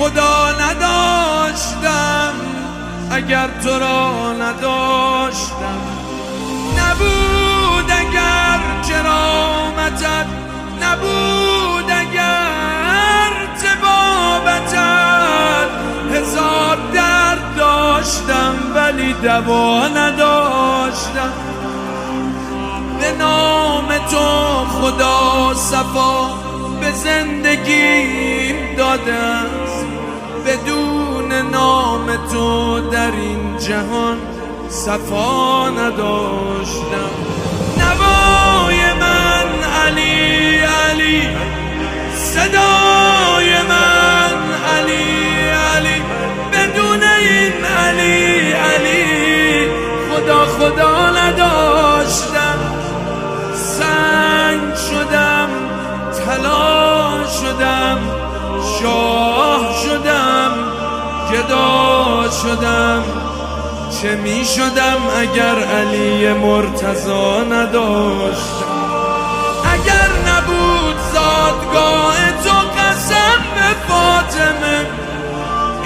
خدا نداشتم اگر تو را نداشتم، نبود اگر کرامتت، نبود اگر طبابتت. هزار درد داشتم ولی دوا نداشتم. به نام تو خدا صفا به زندگیم داده است، بدون نام تو در این جهان صفا نداشتم. نوای من علی علی، صدای من علی علی، بدون این علی علی خدا خدا نداشتم. سنگ شدم، طلا شدم، شاه شدم، گدا شدم. چه می شدم اگر علی مرتضی نداشتم؟ اگر نبود زادگاه تو قسم به فاطمه،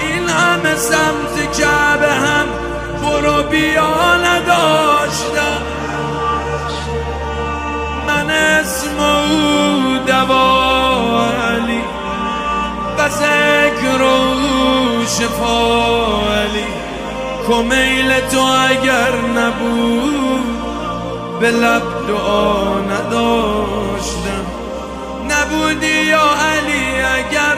این همه سمت کعبه هم برو بیا نداشتم. من اسم او دوا علی و ذکر او شفا علی. کمیل تو اگر نبود به لب دعا نداشتم. نبودی یا علی اگر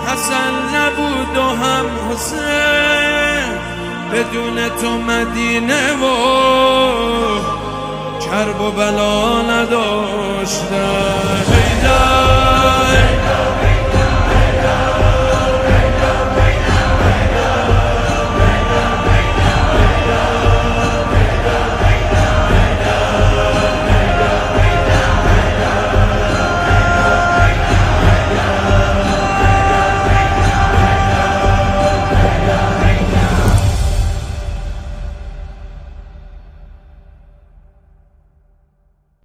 حسن نبود و هم حسین، بدون تو مدینه و کرب و بلا نداشتم.